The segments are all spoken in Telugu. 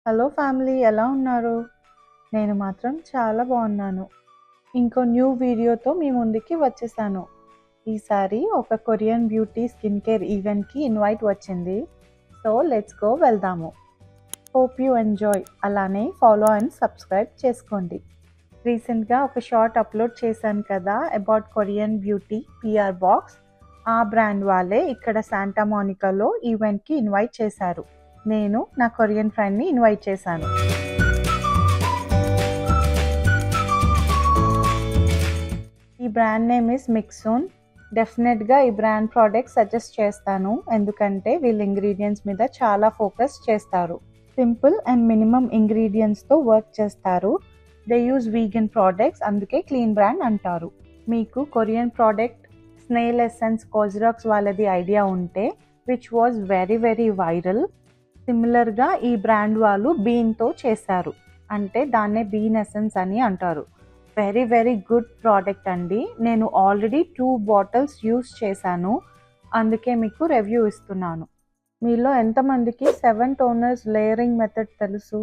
హలో ఫ్యామిలీ, ఎలా ఉన్నారు? నేను మాత్రం చాలా బాగున్నాను. ఇంకో న్యూ వీడియోతో మీ ముందుకి వచ్చేసాను. ఈసారి ఒక కొరియన్ బ్యూటీ స్కిన్ కేర్ ఈవెంట్కి ఇన్వైట్ వచ్చింది. సో లెట్స్ గో, వెళ్దాము. Hope you enjoy. అలానే ఫాలో అండ్ సబ్స్క్రైబ్ చేసుకోండి. రీసెంట్గా ఒక షార్ట్ అప్లోడ్ చేశాను కదా about Korean beauty PR box. ఆ బ్రాండ్ వాళ్ళే ఇక్కడ శాంటా మోనికాలో ఈవెంట్కి ఇన్వైట్ చేశారు. నేను నా కొరియన్ ఫ్రెండ్ని ఇన్వైట్ చేశాను. ఈ బ్రాండ్ నేమ్ ఇస్ మిక్సూన్. డెఫినెట్గా ఈ బ్రాండ్ ప్రోడక్ట్ సజెస్ట్ చేస్తాను, ఎందుకంటే వీళ్ళ ఇంగ్రీడియంట్స్ మీద చాలా ఫోకస్ చేస్తారు. సింపుల్ అండ్ మినిమం ఇంగ్రీడియంట్స్తో వర్క్ చేస్తారు. దే యూజ్ వీగన్ ప్రోడక్ట్స్, అందుకే క్లీన్ బ్రాండ్ అంటారు. మీకు కొరియన్ ప్రోడక్ట్ స్నేల్ ఎసెన్స్ కోజ్రాక్స్ వాళ్ళది ఐడియా ఉంటే, విచ్ వాజ్ వెరీ వైరల్. సిమిలర్గా ఈ బ్రాండ్ వాళ్ళు బీన్తో చేశారు, అంటే దాన్నే బీన్ ఎసెన్స్ అని అంటారు. వెరీ గుడ్ ప్రోడక్ట్ అండి. నేను ఆల్రెడీ 2 బాటిల్స్ యూస్ చేశాను, అందుకే మీకు రివ్యూ ఇస్తున్నాను. మీలో ఎంతమందికి 7 టోనర్స్ లేయరింగ్ మెథడ్ తెలుసు?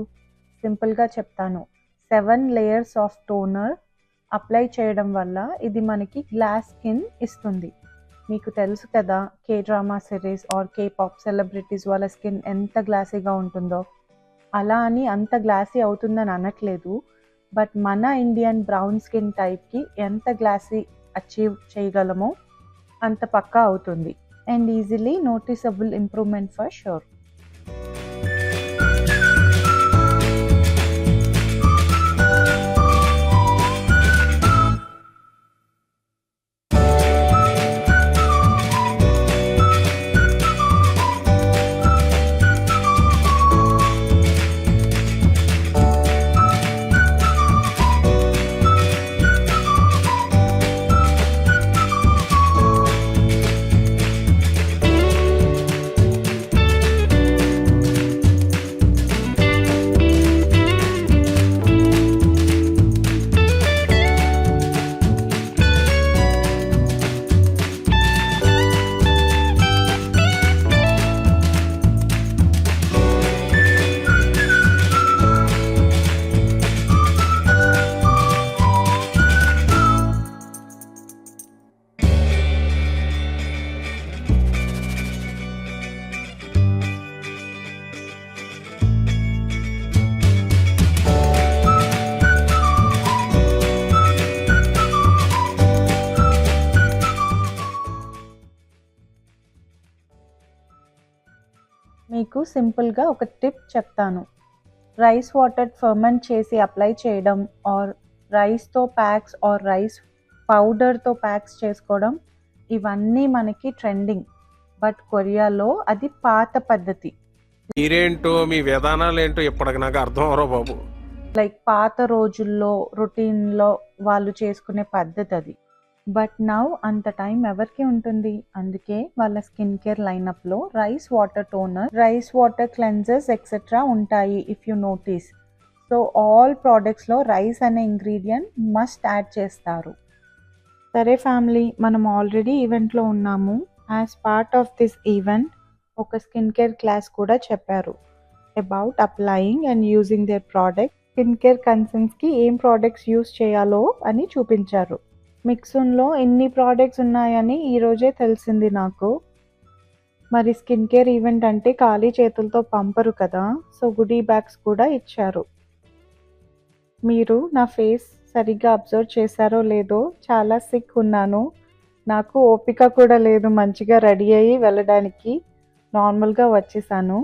సింపుల్గా చెప్తాను. 7 లేయర్స్ ఆఫ్ టోనర్ అప్లై చేయడం వల్ల ఇది మనకి గ్లాస్ స్కిన్ ఇస్తుంది. మీకు తెలుసు కదా, K drama series R K pop celebrities వాళ్ళ స్కిన్ ఎంత గ్లాసీగా ఉంటుందో. అలా అని అంత గ్లాసీ అవుతుందని అనట్లేదు, బట్ మన ఇండియన్ బ్రౌన్ స్కిన్ టైప్కి ఎంత గ్లాసీ అచీవ్ చేయగలమో అంత పక్కా అవుతుంది. And easily noticeable improvement for sure. మీకు సింపుల్గా ఒక టిప్ చెప్తాను. రైస్ వాటర్ ఫర్మెంట్ చేసి అప్లై చేయడం, ఆర్ రైస్తో ప్యాక్స్ ఆర్ రైస్ పౌడర్తో ప్యాక్స్ చేసుకోవడం, ఇవన్నీ మనకి ట్రెండింగ్. బట్ కొరియాలో అది పాత పద్ధతి. మీరేంటో మీ విధానాలు ఏంటో ఇప్పటికి నాకు అర్థం అవరో బాబు. లైక్ పాత రోజుల్లో రొటీన్లో వాళ్ళు చేసుకునే పద్ధతి అది. బట్ నౌ అంత టైం ఎవరికి ఉంటుంది? అందుకే వాళ్ళ స్కిన్ కేర్ లైనప్లో rice water toner, rice water cleansers etcetera ఉంటాయి. If you notice, so all ప్రోడక్ట్స్లో రైస్ అనే ఇంగ్రీడియంట్ మస్ట్ యాడ్ చేస్తారు. సరే ఫ్యామిలీ, మనం ఆల్రెడీ ఈవెంట్లో ఉన్నాము. As part of this event ఒక స్కిన్ కేర్ క్లాస్ కూడా చెప్పారు about applying and using their product. Skin care కన్సర్న్స్కి ఏం ప్రోడక్ట్స్ యూస్ చేయాలో అని చూపించారు. మిక్సూన్లో ఇన్ని ప్రోడక్ట్స్ ఉన్నాయని ఈరోజే తెలిసింది నాకు. మరి స్కిన్ కేర్ ఈవెంట్ అంటే ఖాళీ చేతులతో పంపరు కదా, సో గుడీ బ్యాగ్స్ కూడా ఇచ్చారు. మీరు నా ఫేస్ సరిగ్గా అబ్జర్వ్ చేశారో లేదో, చాలా సిక్ ఉన్నాను. నాకు ఓపిక కూడా లేదు మంచిగా రెడీ అయ్యి వెళ్ళడానికి. నార్మల్గా వచ్చేసాను,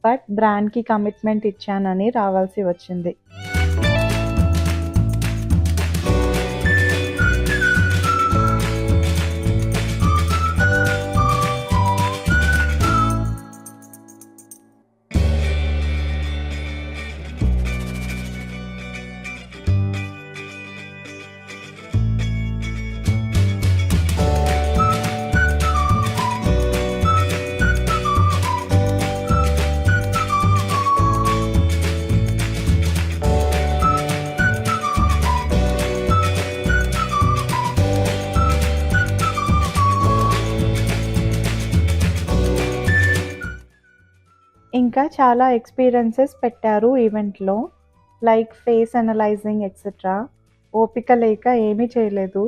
బట్ బ్రాండ్కి కమిట్మెంట్ ఇచ్చానని రావాల్సి వచ్చింది. ఇంకా చాలా ఎక్స్పీరియన్సెస్ పెట్టారు ఈవెంట్లో, లైక్ ఫేస్ అనలైజింగ్ ఎక్సెట్రా. ఓపిక లేక ఏమీ చేయలేదు.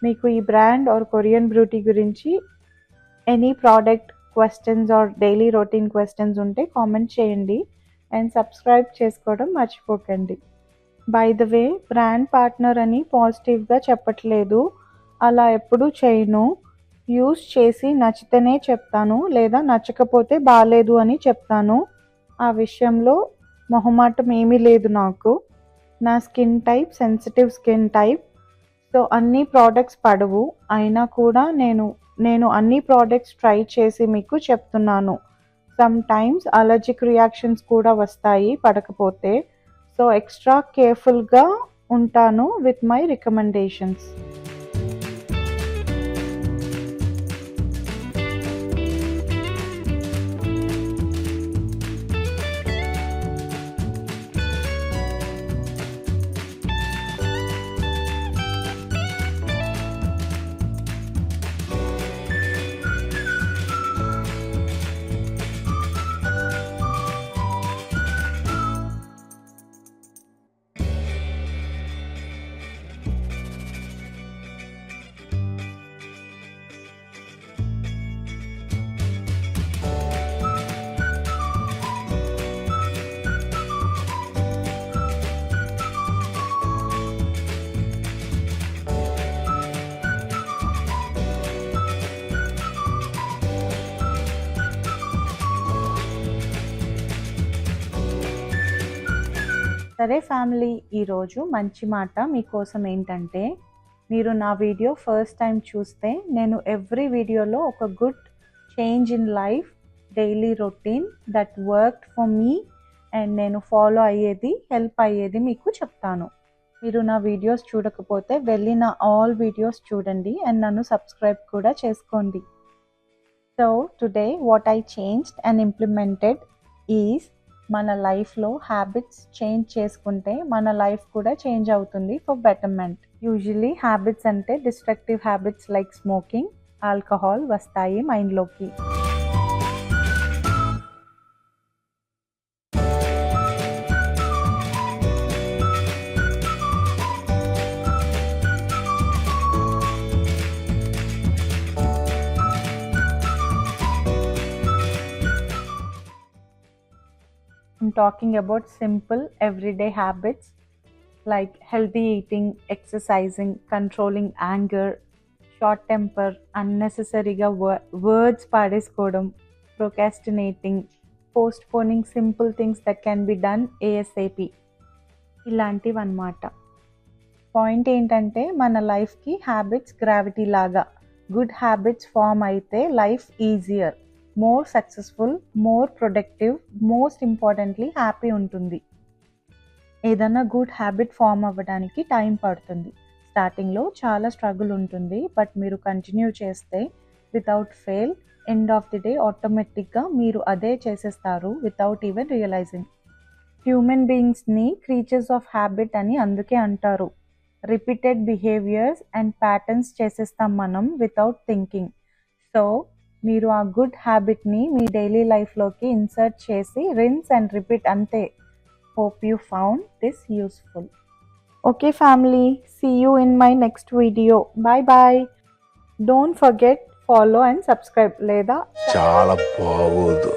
మీకు ఈ బ్రాండ్ ఆర్ కొరియన్ బ్యూటీ గురించి any product questions or daily routine questions ఉంటే కామెంట్ చేయండి అండ్ సబ్స్క్రైబ్ చేసుకోవడం మర్చిపోకండి. By the way, brand partner అని పాజిటివ్గా చెప్పట్లేదు, అలా ఎప్పుడూ చేయను. యూస్ చేసి నచ్చితేనే చెప్తాను, లేదా నచ్చకపోతే బాలేదు అని చెప్తాను. ఆ విషయంలో మొహమాటం ఏమీ లేదు నాకు. నా skin type sensitive skin type, so అన్ని ప్రోడక్ట్స్ పడవు. అయినా కూడా నేను అన్ని ప్రోడక్ట్స్ ట్రై చేసి మీకు చెప్తున్నాను. సమ్ టైమ్స్ అలర్జిక్ రియాక్షన్స్ కూడా వస్తాయి పడకపోతే, సో ఎక్స్ట్రా కేర్ఫుల్గా ఉంటాను విత్ మై రికమెండేషన్స్. సరే ఫ్యామిలీ, ఈరోజు మంచి మాట మీకోసం ఏంటంటే, మీరు నా వీడియో ఫస్ట్ టైం చూస్తే నేను ఎవ్రీ వీడియోలో ఒక good change in life, daily routine that worked for me and నేను ఫాలో అయ్యేది, హెల్ప్ అయ్యేది మీకు చెప్తాను. మీరు నా వీడియోస్ చూడకపోతే వెళ్ళి నా ఆల్ వీడియోస్ చూడండి అండ్ నన్ను సబ్స్క్రైబ్ కూడా చేసుకోండి. So today what I changed and implemented is, మన లైఫ్లో హ్యాబిట్స్ చేంజ్ చేసుకుంటే మన లైఫ్ కూడా చేంజ్ అవుతుంది ఫర్ బెటర్మెంట్. యూజువలీ హ్యాబిట్స్ అంటే destructive habits like smoking, alcohol వస్తాయి మైండ్లోకి. I'm talking about simple everyday habits like healthy eating, exercising, controlling anger, short temper, unnecessary words పాడేసుకోవడం, procrastinating, postponing simple things that can be done ASAP, ఇలాంటివి అన్నమాట. పాయింట్ ఏంటంటే, మన లైఫ్కి హ్యాబిట్స్ గ్రావిటీ లాగా. గుడ్ హ్యాబిట్స్ ఫామ్ అయితే life easier, more successful, more productive, most importantly happy ఉంటుంది. ఏదైనా గుడ్ హ్యాబిట్ ఫామ్ అవ్వడానికి టైం పడుతుంది. స్టార్టింగ్లో చాలా స్ట్రగుల్ ఉంటుంది, బట్ మీరు కంటిన్యూ చేస్తే without fail, end of the day ఆటోమేటిక్గా మీరు అదే చేసేస్తారు వితౌట్ ఈవెన్ రియలైజింగ్. హ్యూమన్ బీయింగ్స్ని క్రీచర్స్ ఆఫ్ హ్యాబిట్ అని అందుకే అంటారు. రిపీటెడ్ బిహేవియర్స్ అండ్ ప్యాటర్న్స్ చేసేస్తాం మనం వితౌట్ థింకింగ్. సో మీరు ఆ గుడ్ హ్యాబిట్ని మీ డైలీ లైఫ్లోకి ఇన్సర్ట్ చేసి రిన్స్ అండ్ రిపీట్ అంతే. Hope you found this useful. Okay family, see you in my next video. Bye bye. Don't forget follow and subscribe, లేదా చాలా బాగోదు.